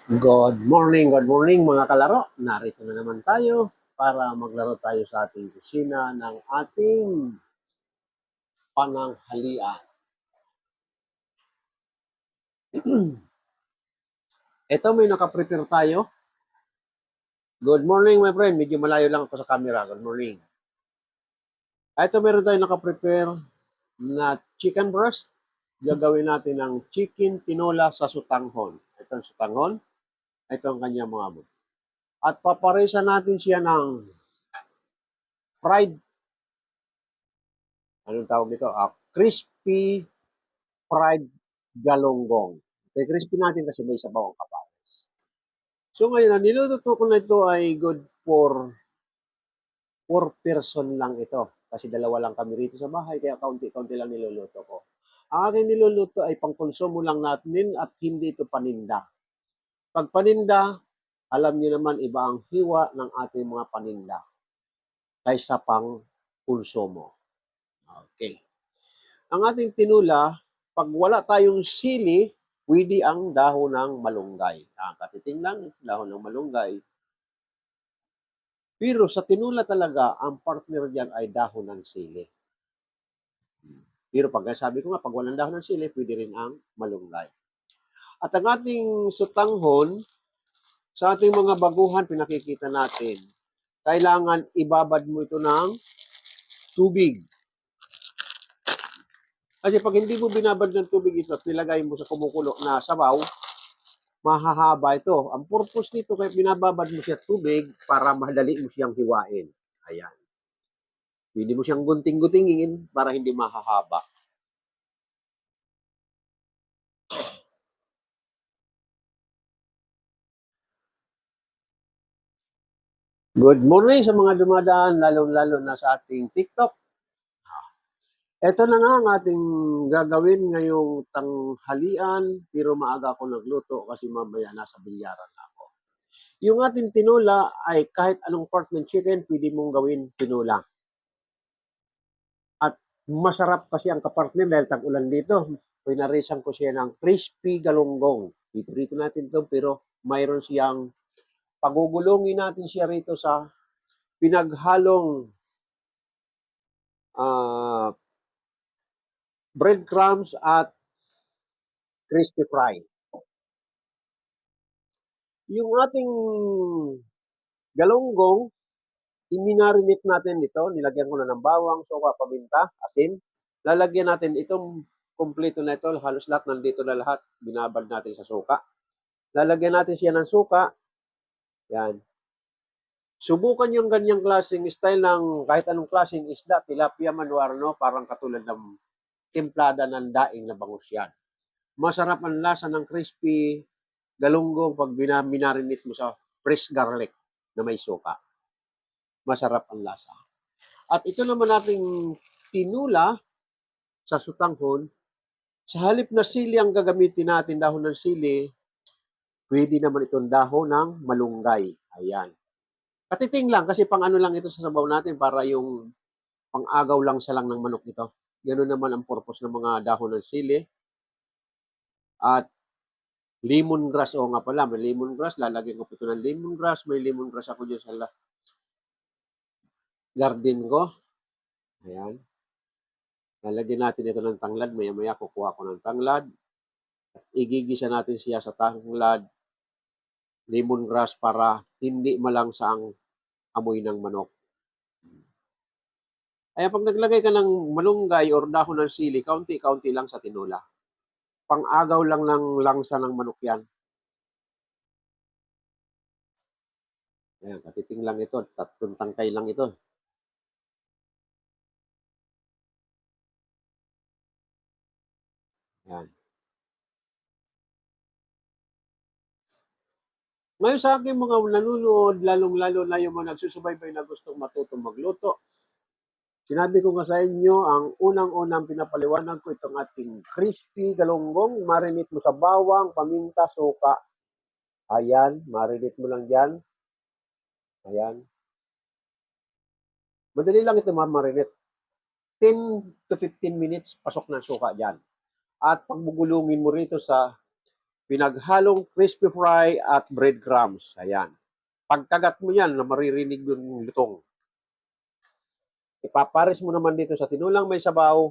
Good morning mga kalaro. Narito na naman tayo para maglaro tayo sa ating kusina ng ating pananghalian. Ito may nakaprepare tayo. Good morning my friend. Medyo malayo lang ako sa camera. Good morning. Ito meron tayo nakaprepare na chicken breast. Gagawin natin ng chicken tinola sa sutanghon. Ito ang sutanghon. Ito ang kanyang mga abot. At paparesa natin siya ng fried, anong tawag dito? Crispy fried galonggong. Okay, crispy natin kasi may sabaw ang kapares. So ngayon, ang niluto ko na ito ay good for 4 person lang ito. Kasi dalawa lang kami rito sa bahay, kaya kaunti-kaunti lang niluluto ko. Ang aking niluluto ay pangkonsumo lang natin at hindi ito paninda. Pag paninda, alam niyo naman iba ang hiwa ng ating mga paninda kaysa pang konsumo. Okay. Ang ating tinula, pag wala tayong sili, pwede ang dahon ng malunggay. Katiting lang, dahon ng malunggay. Pero sa tinula talaga, ang partner diyan ay dahon ng sili. Pero pag sabi ko nga, pag walang dahon ng sili, pwede rin ang malunggay. At ang ating sutanghon, sa ating mga baguhan, pinakikita natin, kailangan ibabad mo ito ng tubig. Kasi pag hindi mo binabad ng tubig ito at nilagay mo sa kumukulo na sabaw, mahahaba ito. Ang purpose nito kaya binababad mo siya tubig para madali mo siyang hiwain. Ayan. Pwede mo siyang gunting-guntingin para hindi mahahaba. Good morning sa mga dumadaan, lalo-lalo na sa ating TikTok. Ito na nga ang ating gagawin ngayong tanghalian, pero maaga ako nagluto kasi mamaya nasa bilyaran na ako. Yung ating tinula ay kahit anong part ng chicken, pwede mong gawin tinula. At masarap kasi ang kapartner dahil tag-ulan dito. Pinarisan ko siya ng crispy galunggong. Iprito natin ito pero mayroon siyang pagugulungin natin siya rito sa pinaghalong uh, breadcrumbs at crispy fry. Yung ating galunggong, iminarinate natin ito. Nilagyan ko na ng bawang, suka, paminta, asin. Lalagyan natin itong kompleto na ito. Halos lahat nandito na lahat. Binabad natin sa suka. Lalagyan natin siya ng suka. Yan. Subukan yung ganyang klaseng style ng kahit anong klaseng isda, tilapia man o ano, parang katulad ng timplada ng daing na bangus yan. Masarap ang lasa ng crispy galunggong pag minarinate mo sa fresh garlic na may suka. Masarap ang lasa. At ito naman nating tinula sa sutanghon. Sa halip na sili ang gagamitin natin, dahon ng sili, pwede naman itong dahon ng malunggay. Ayan. Katiting lang kasi pang ano lang ito sa sabaw natin para yung pang-agaw lang sa lang ng manok ito. Ganun naman ang purpose ng mga dahon ng sili. At lemongrass, o nga pala, may lemongrass. Lalagyan ko ito ng lemongrass. May lemongrass ako dyan sa garden ko. Ayan. Lalagyan natin ito ng tanglad. Maya-maya kukuha ko ng tanglad. At igigisa natin siya sa tanglad, lemongrass para hindi malangsa ang amoy ng manok. Kaya pag naglagay ka ng malunggay or dahon ng sili, kaunti-kaunti lang sa tinula. Pang-agaw lang ng langsa ng manok yan. Ayan, katiting lang ito. 3 tangkay lang ito. Ayan. Ngayon sa aking mga nanonood, lalong-lalo na yung mga nagsusubaybay na gustong matutong magluto, sinabi ko nga sa inyo, ang unang-unang pinapaliwanag ko itong ating crispy galunggong. Marinate mo sa bawang, paminta, suka. Ayan, marinate mo lang dyan. Ayan. Madali lang ito ma-marinate. 10 to 15 minutes, pasok na suka dyan. At pagbubulungin mo rito sa Pinaghalong crispy fry at breadcrumbs. Ayan. Pagkagat mo yan, na maririnig yung lutong. Ipapares mo naman dito sa tinulang may sabaw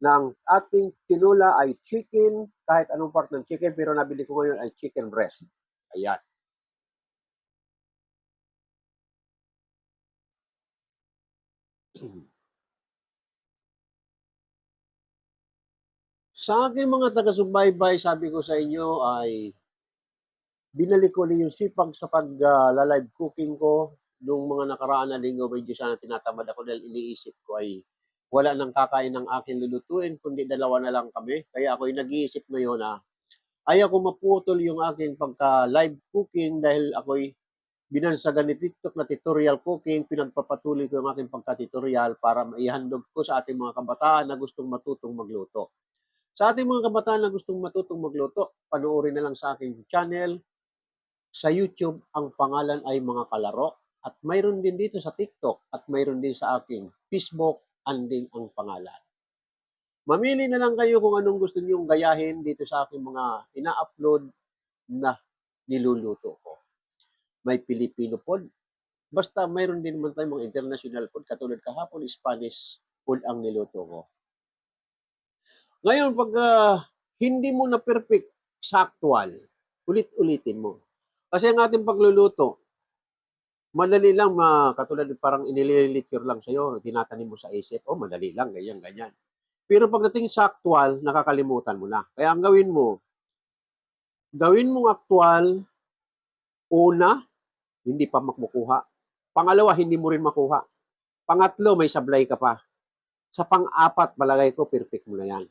ng ating tinula ay chicken, kahit anong part ng chicken, pero nabili ko ngayon ay chicken breast. Ayan. Sa aking mga taga-subaybay, sabi ko sa inyo ay binalik ko rin yung sipag sa pag-live cooking ko nung mga nakaraan na linggo. Medyo sana tinatamad ako dahil iniisip ko ay wala nang kakain ng aking lulutuin, kundi dalawa na lang kami. Kaya ako'y nag-iisip ngayon na ayaw ko maputol yung aking pagka-live cooking dahil ako'y binansagan ni TikTok na tutorial cooking. Pinagpapatuloy ko yung aking pagka-tutorial para maihandog ko sa ating mga kabataan na gustong matutong magluto. Sa ating mga kabataan na gustong matutong magluto, panoorin na lang sa aking channel. Sa YouTube, ang pangalan ay Mga Kalaro. At mayroon din dito sa TikTok at mayroon din sa aking Facebook, anding ang pangalan. Mamili na lang kayo kung anong gusto niyong gayahin dito sa aking mga ina-upload na niluluto ko. May Filipino food, basta mayroon din naman tayong mga international food, katulad kahapon, Spanish food ang niluto ko. Ngayon, pag hindi mo na perfect sa actual, ulit-ulitin mo. Kasi ang ating pagluluto, madali lang, katulad parang inililiture lang sa'yo, tinatanim mo sa isip, oh, madali lang, ganyan, ganyan. Pero pagdating sa actual, nakakalimutan mo na. Kaya ang gawin mong actual, una, hindi pa makukuha. Pangalawa, hindi mo rin makuha. Pangatlo, may sablay ka pa. Sa pang-apat, palagay ko, perfect mo na yan.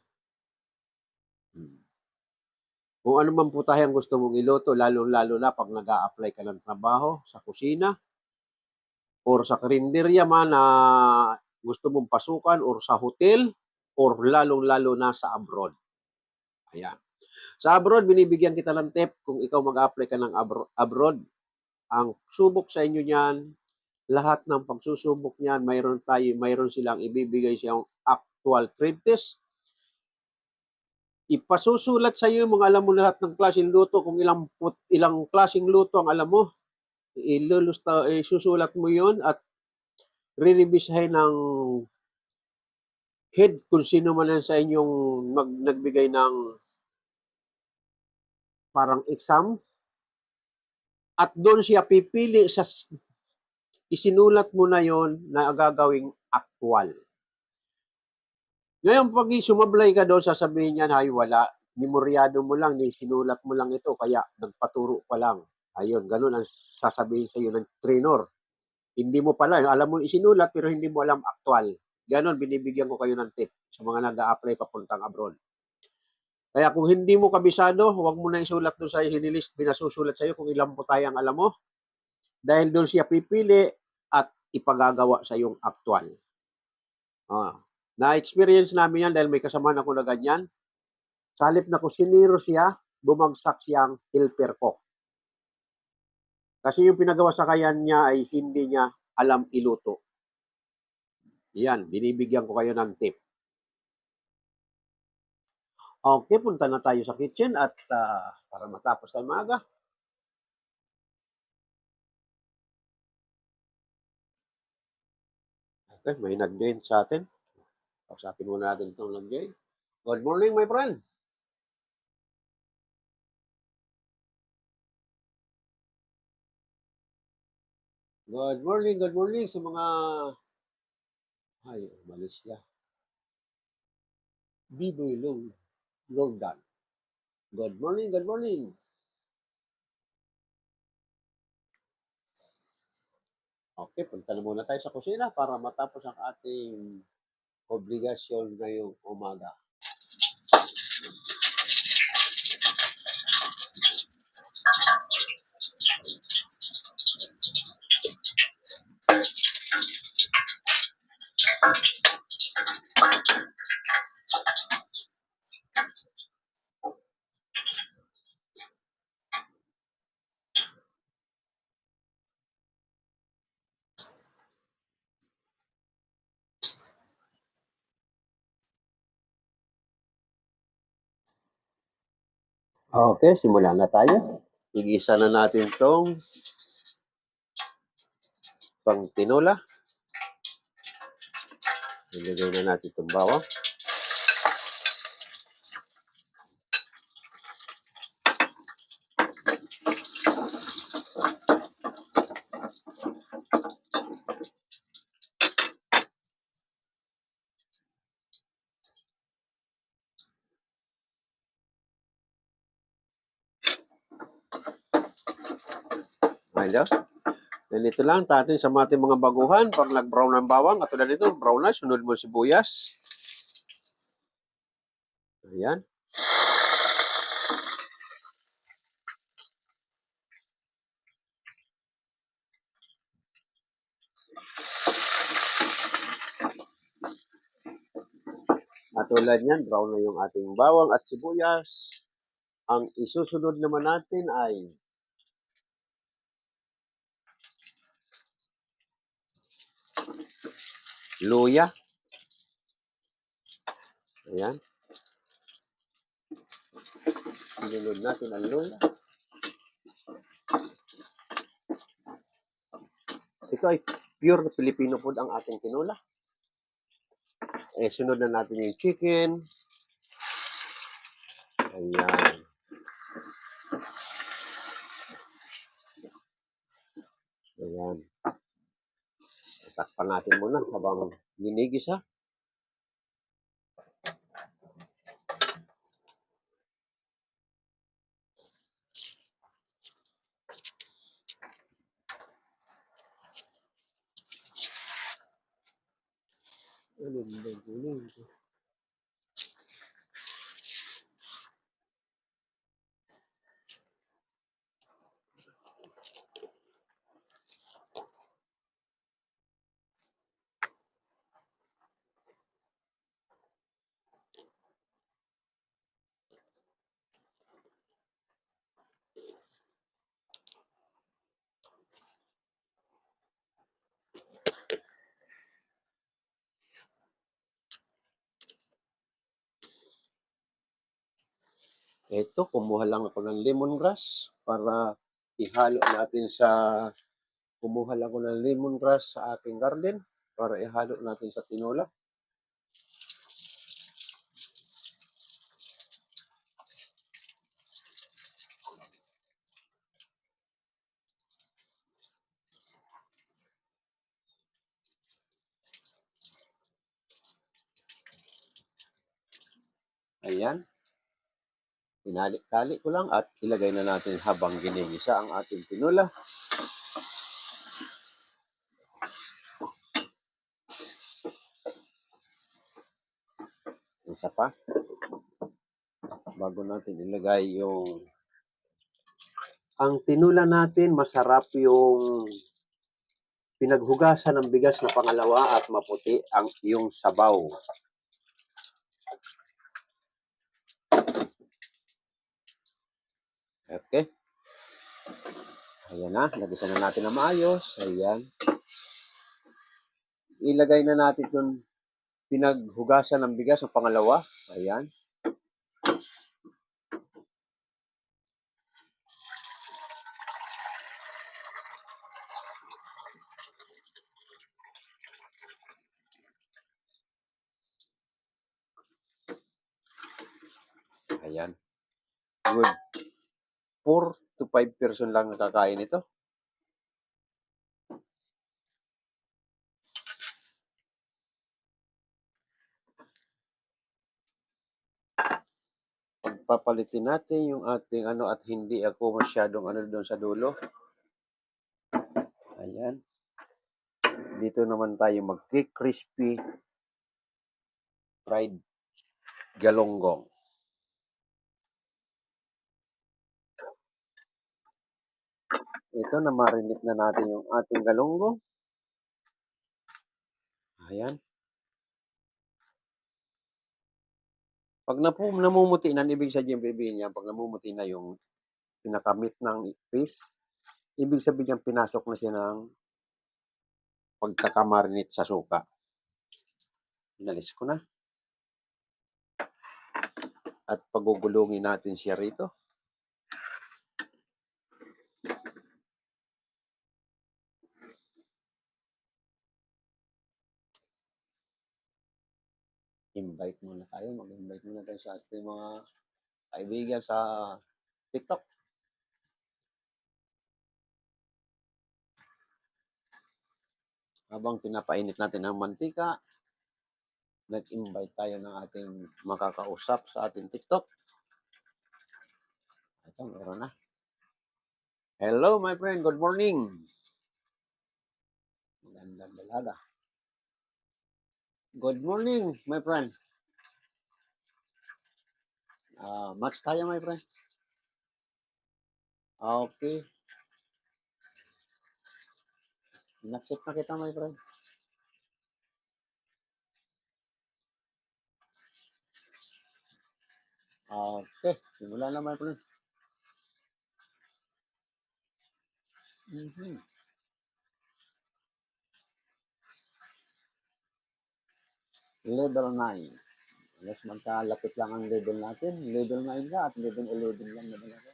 Kung ano man putahe ang gusto mong iluto, lalo-lalo na pag nag-a-apply ka ng trabaho sa kusina or sa karinderya man na gusto mong pasukan or sa hotel or lalong-lalo na sa abroad. Ayan. Sa abroad, binibigyan kita ng tip kung ikaw mag-apply ka ng abroad. Ang subok sa inyo niyan, lahat ng pagsusubok niyan, mayroon silang ibibigay siyang actual trade test. Ipasusulat sa iyo mga alam mo lahat ng klaseng luto, kung ilang klaseng luto ang alam mo, isusulat mo yon at re-revisahin ng head kung sino man yan sa inyong nagbigay ng parang exam, at doon siya pipili sa isinulat mo na yon na gagawing actual. Ngayon, pag sumablay ka doon, sasabihin niyan, ay wala, memoryado mo lang, sinulat mo lang ito, kaya nagpaturo pa lang. Ayun, ganun ang sasabihin sa iyo ng trainer. Hindi mo pala, alam mo isinulat, pero hindi mo alam actual. Ganon, binibigyan ko kayo ng tip sa mga nag-a-apply papuntang abroad. Kaya kung hindi mo kabisado, huwag mo na isulat doon sa hinilist, binasusulat sa iyo kung ilang putay ang alam mo. Dahil doon siya pipili at ipagagawa sa iyong actual. Na-experience namin yan dahil may kasamaan ako na ganyan. Sa halip na kusinero siya, bumagsak siyang helper ko. Kasi yung pinagawa sa kanya niya ay hindi niya alam iluto. Yan, binibigyan ko kayo ng tip. Okay, punta na tayo sa kitchen at para matapos tayo maaga. Okay, may nag-join sa atin. Kausapin muna natin itong nag-join. Good morning, my friend. Good morning sa mga... Ay, umalis siya. Biboy Longdan. Good morning, good morning. Okay, punta na muna tayo sa kusina para matapos ang ating obligasyon ngayong umaga. Okay, simulan na tayo. Igisa na natin tong pang tinola. Ilagay na natin itong bawang. Ayan. Ganito lang tatin sa ating mga baguhan. Pag nag-brown ng bawang, katulad nito, brown na, sunod mo sibuyas. Ayan. Katulad yan, brown na yung ating bawang at sibuyas. Ang isusunod naman natin ay luya. Ayan. Sinunod natin ang luya. Ito ay pure Filipino food ang ating tinola. Sunod na natin yung chicken. Ayan. Ayan. Takpan natin muna habang ginigisa. Ito, kumuha lang ako ng lemongrass para ihalo natin sa kumuha lang ako ng lemongrass sa aking garden para ihalo natin sa tinola. Ayan. Tinali-tali ko lang at ilagay na natin habang ginigisa ang ating tinola. Isa pa. Bago natin ilagay yung ang tinola natin, masarap yung pinaghugasan ng bigas na pangalawa at maputi ang yung sabaw. Okay. Ayan na, nagisa na natin na maayos. Ayan. Ilagay na natin yung pinaghugasan ng bigas ng pangalawa. Ayan. Ayan. Good. 4 to 5 person lang nakakain ito. Pagpapalitin natin yung ating ano at hindi ako masyadong ano doon sa dulo. Ayan. Dito naman tayo mag-crispy fried galonggong. Ito, na-marinate na natin yung ating galonggong. Ayan. Pag namumuti na, ibig sabihin niya, pag namumuti na yung pinakamit ng fish, ibig sabihin niya, pinasok na siya ng pagkakamarinate sa suka. Inalis ko na. At pagugulungin natin siya rito. invite muna tayo. Mag-invite muna tayo sa ating mga kaibigan sa TikTok. Habang pinapainit natin ang mantika, nag-invite tayo ng ating makakausap sa ating TikTok. Ito, meron na. Hello, my friend. Good morning. Magandang dalaga. Good morning, my friend. Max tayo, my friend. Okay. In-accept na kita, my friend. Okay. Simula na, my friend. Mm-hmm. Level 9. Alas magkalapit lang ang level natin. Level 9 ka at level 11 lang na talaga.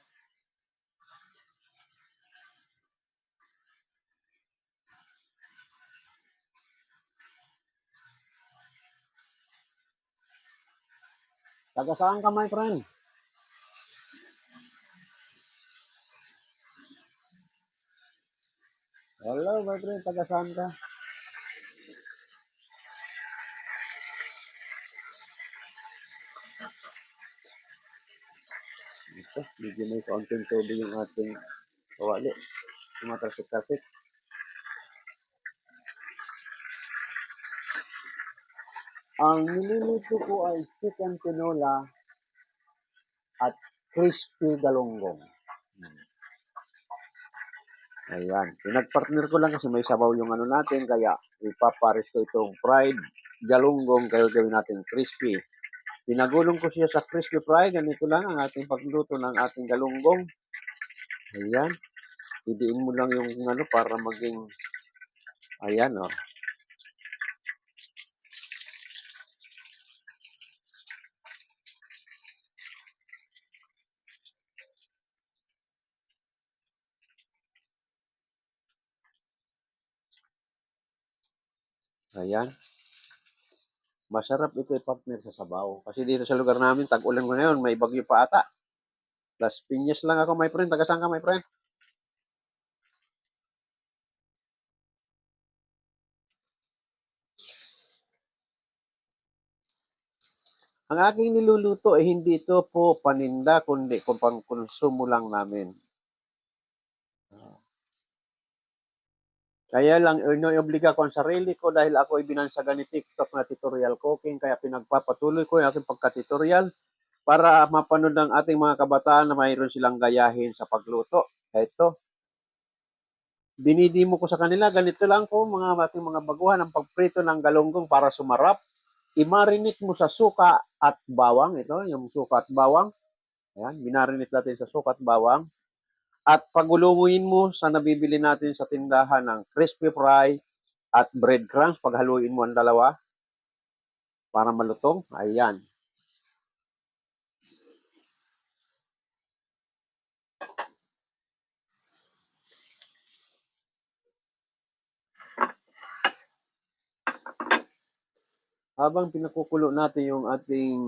Taga saan ka, my friend? Hello, my friend. Taga saan ka? Ito, medyo may kaunting tubig yung ating kawali. Tumatasik-tasik. Ang niluluto ko ay chicken tinola at crispy galunggong. Ayan. Pinag-partner ko lang kasi may sabaw yung ano natin, kaya ipapares ko itong fried galunggong, kaya gawin natin crispy. Pinagulong ko siya sa crispy fry. Ganito lang ang ating pagluto ng ating galunggong. Ayan. Idiin mo lang yung ano para maging, ayan o. Oh. Ayan. Masarap ito i-partner sa sabaw. Kasi dito sa lugar namin, tag-ulan ko ngayon, may bagyo pa ata. Las Piñas lang ako, my friend. Taga saan ka, my friend? Ang aking niluluto ay hindi ito po paninda, kundi kung pang-konsumo lang namin. Kaya lang, ino-obliga ko ang sarili ko dahil ako ay binansagan ni TikTok na tutorial cooking, kaya pinagpapatuloy ko yung aking pagka-tutorial para mapanood ng ating mga kabataan na mayroon silang gayahin sa pagluto. Ito, dinidimo ko sa kanila, ganito lang po mga ating mga baguhan, ang pagprito ng galunggong para sumarap. I-marinate mo sa suka at bawang. Ito, yung suka at bawang. Ayan, binarinate natin sa suka at bawang. At pagulunguin mo sa nabibili natin sa tindahan ng crispy fry at breadcrumbs, paghaluin mo ang dalawa para malutong. Ayan. Habang pinakukulo natin yung ating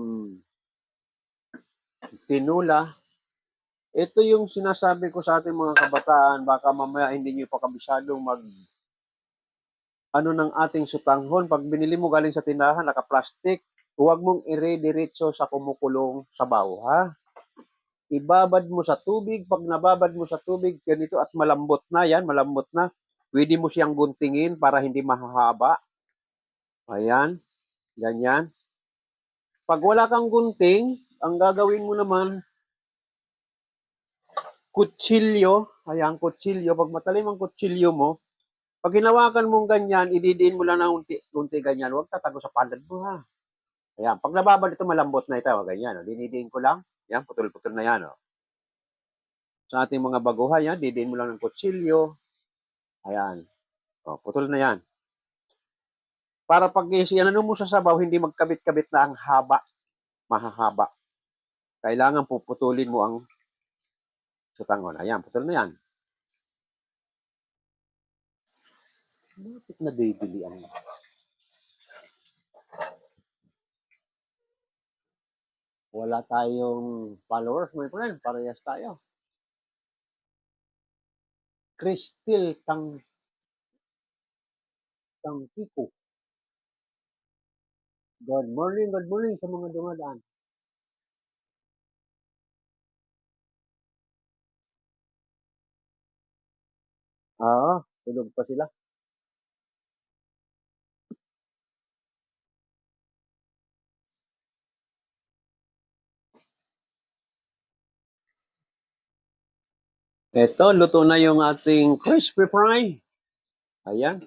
tinula, ito yung sinasabi ko sa ating mga kabataan, baka mamaya hindi nyo pa kabisadong mag ano ng ating sutanghon. Pag binili mo galing sa tindahan, naka-plastic, huwag mong ire-diretso sa kumukulong sabaw, ha? Ibabad mo sa tubig. Pag nababad mo sa tubig, ganito at malambot na yan, malambot na. Pwede mo siyang guntingin para hindi mahahaba. Ayan, ganyan. Pag wala kang gunting, ang gagawin mo naman, kutsilyo, ayan, kutsilyo, pag matalim ang kutsilyo mo, pag hinawakan mong ganyan, ididiin mo lang ng unti ganyan, huwag tatago sa palad mo, ha. Ayan, pag nababad ito, malambot na ito, ganyan, dinidiin ko lang, yan, putol-putol na yan, oh. Sa ating mga baguhan, yan, didiin mo lang ng kutsilyo, ayan, oh, putol na yan. Para pag ano mo sa sabaw, hindi magkabit-kabit na ang haba, mahahaba. Kailangan puputulin mo ang sutangon. Ayan, putol na yan. Bakit na bibili ang Wala tayong followers, my friend. Parehas tayo. Crystal Tangkiko. Good morning sa mga dumadaan. Oo, tulog pa sila. Eto, luto na yung ating crispy fry. Ayan.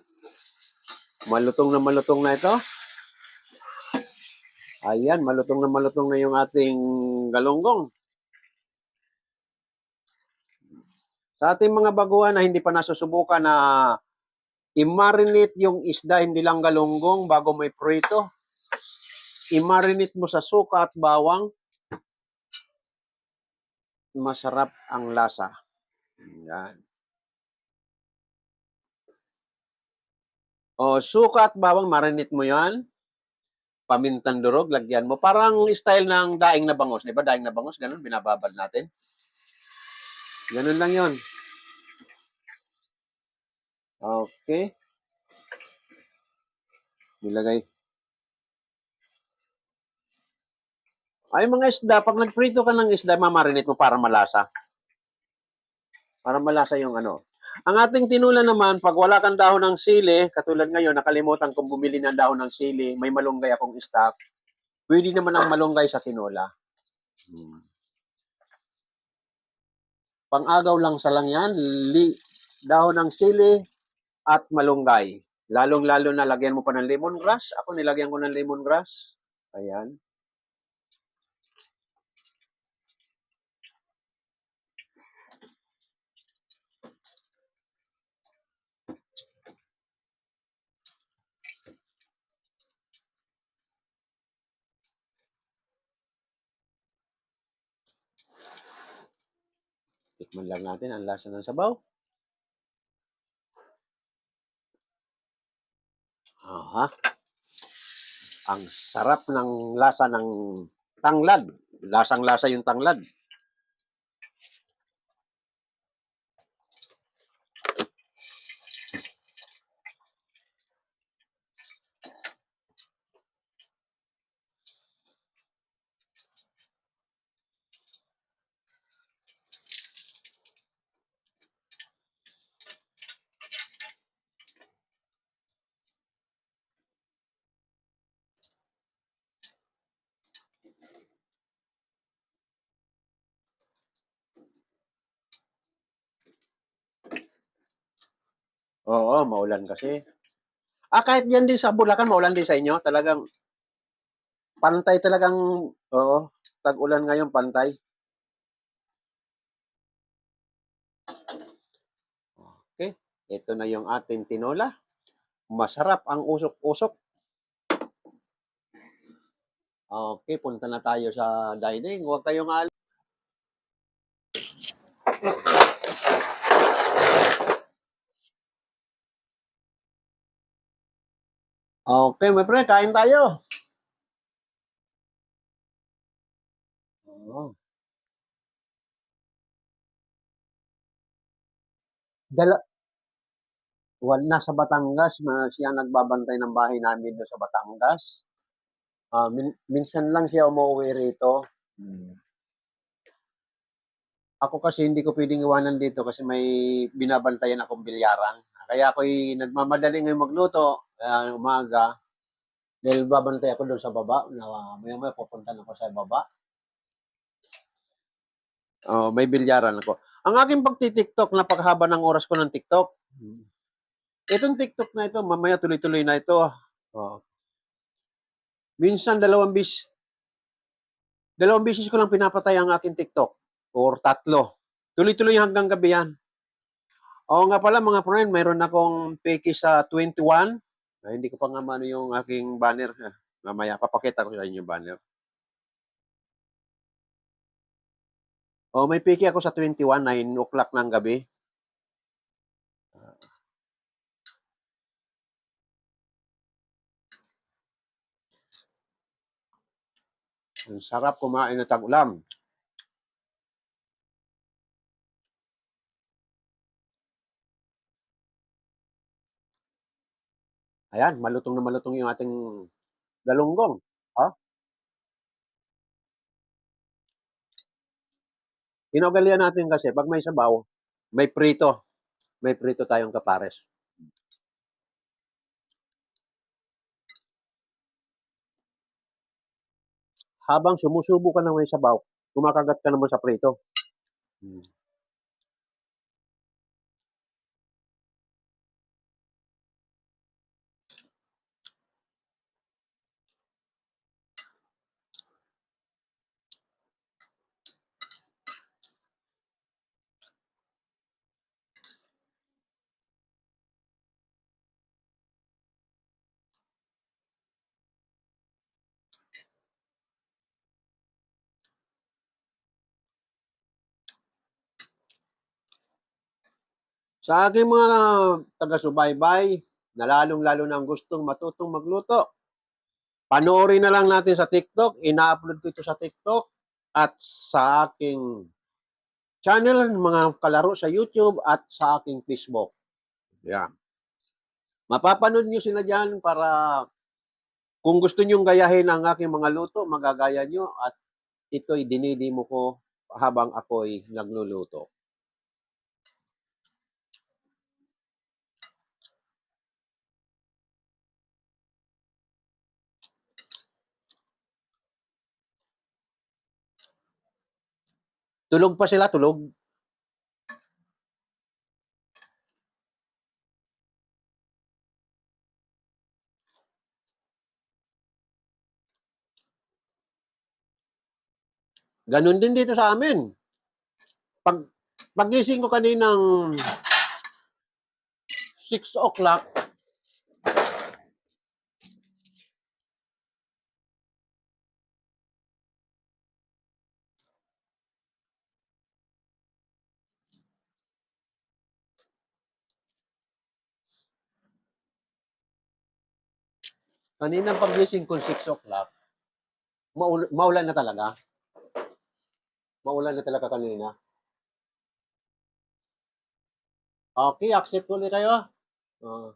Malutong na ito. Ayan, malutong na yung ating galunggong. Sa ating mga baguhan na hindi pa nasusubukan na i-marinate yung isda, hindi lang galunggong bago may prito. I-marinate mo sa suka at bawang. Masarap ang lasa. Ayan. O, suka at bawang, marinate mo yan. Pamintang durog, lagyan mo. Parang style ng daing na bangos. Di ba daing na bangos? Ganun, binababad natin. Ganun lang yon. Okay. Nilagay. Ay, mga isda, pag nagprito ka ng isda, mamarinate mo para malasa. Para malasa yung ano. Ang ating tinula naman, pag wala kang dahon ng sili, katulad ngayon, nakalimutan kong bumili ng dahon ng sili, may malunggay akong stock, pwede naman ang malunggay sa tinula. Pang-agaw lang sa lang yan, dahon ng sili at malunggay. Lalong-lalo na lagyan mo pa ng lemongrass. Ako nilagyan ko ng lemongrass. Ayan. Tikman lang natin ang lasa ng sabaw. Aha. Ang sarap ng lasa ng tanglad. Lasang-lasa yung tanglad. Oo, maulan kasi. Kahit yan din sa Bulacan, maulan din sa inyo. Talagang pantay talagang, oo, tag-ulan ngayon, pantay. Okay, ito na yung ating tinola. Masarap ang usok-usok. Okay, punta na tayo sa dining. Huwag kayong Okay, my friend, kain tayo. Oo. Dala, nasa Batangas, siya nagbabantay ng bahay namin doon sa Batangas. Minsan lang siya umuwi rito. Ako kasi hindi ko pwedeng iwanan dito kasi may binabantayan akong bilyaran. Kaya ako'y nagmamadali ngayon magluto, umaga, dahil babantay ako doon sa baba, na maya-maya pupunta na ako sa baba. May bilyaran ako. Ang aking pagti-TikTok, napakahaba ng oras ko ng TikTok. Itong TikTok na ito, mamaya tuloy-tuloy na ito. Minsan dalawang beses ko lang pinapatay ang aking TikTok. Or tatlo. Tuloy-tuloy hanggang gabi yan. Oo nga pala mga friend, mayroon akong peke sa 21. Hindi ko pa nga mano yung aking banner. Mamaya, papakita ko sa inyo yung banner. May peke ako sa 21, 9 o'clock ng gabi. Ang sarap kumain ng tag-ulam. Ayan, malutong na malutong yung ating galunggong. Oh, kinugalian natin kasi pag may sabaw, may prito. May prito tayong kapares. Habang sumusubo ka ng may sabaw, kumakagat ka naman sa prito. Hmm. Sa aking mga taga-subaybay, na lalong-lalo na ang gustong matutong magluto, panoorin na lang natin sa TikTok. Ina-upload ko ito sa TikTok at sa aking channel, mga kalaro sa YouTube at sa aking Facebook. Yeah. Mapapanood nyo sila dyan para kung gusto nyong gayahin ang aking mga luto, magagaya nyo at ito'y dinidimo ko habang ako'y nagluluto. Tulog pa sila, tulog. Ganun din dito sa amin. Pag pagising ko kaninang 6 o'clock, kaninang pagising ko 6 o'clock, maulan na talaga. Maulan na talaga kanina. Okay, accept ulit kayo. Uh,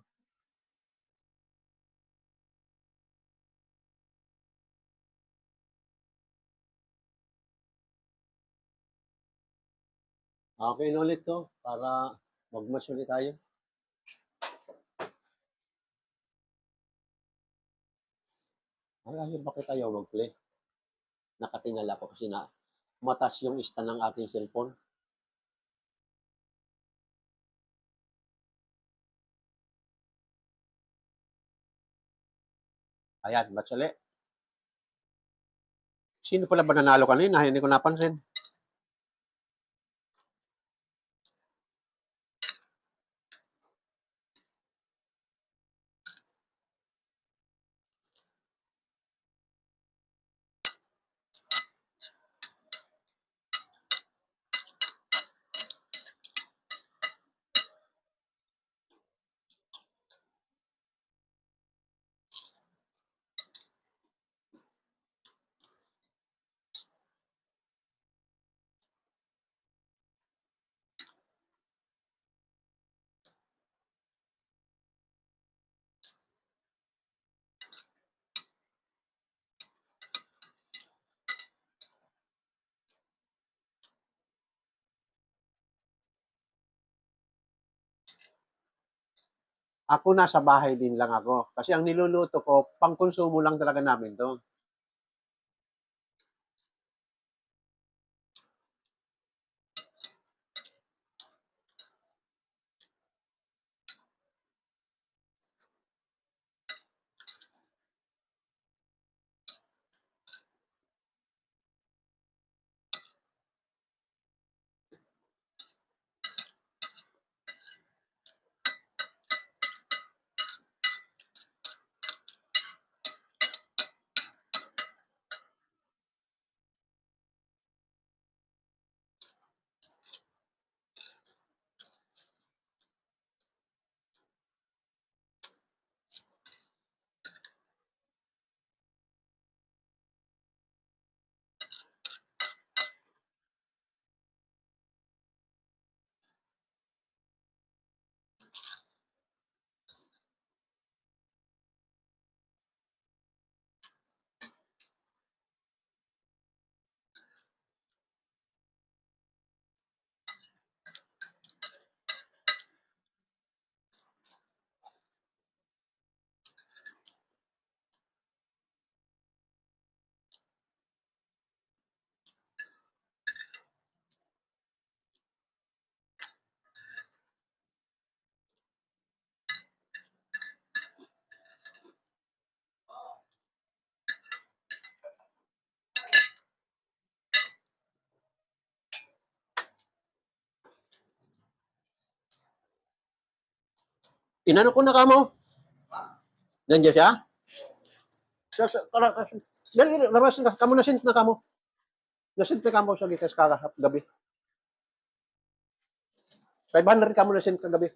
okay na ulit to para mag-match ulit tayo. Ay, ayun, bakit ayaw mag-play? Nakatingala ko kasi na matas yung stand ng aking cellphone. Ayan, match ulit. Sino pala ba nanalo kanina? Hindi ko napansin. Ako nasa bahay din lang ako. Kasi ang niluluto ko, pang-konsumo lang talaga namin to. Inano ko na kamo. Nandiyan siya? Dali, labas na. Kamo na sint na kamo. Nasint na kamo sa gitas kakahap gabi. 500 kamo na sint kagabi.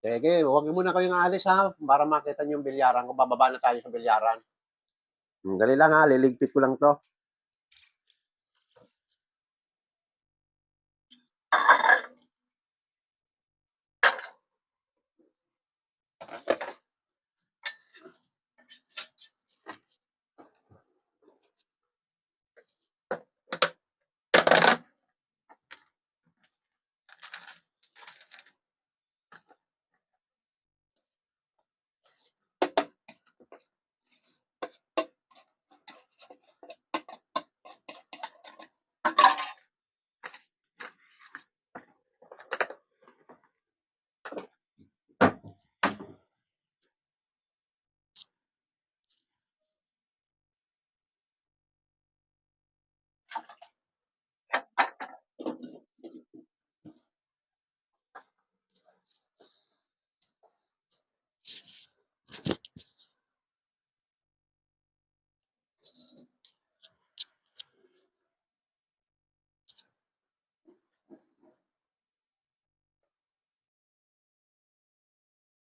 Sige, huwag muna kayong aalis ha, para makita niyo yung bilyaran ko. Bababa na tayo sa bilyaran. Dali lang ha, liligpit ko lang to.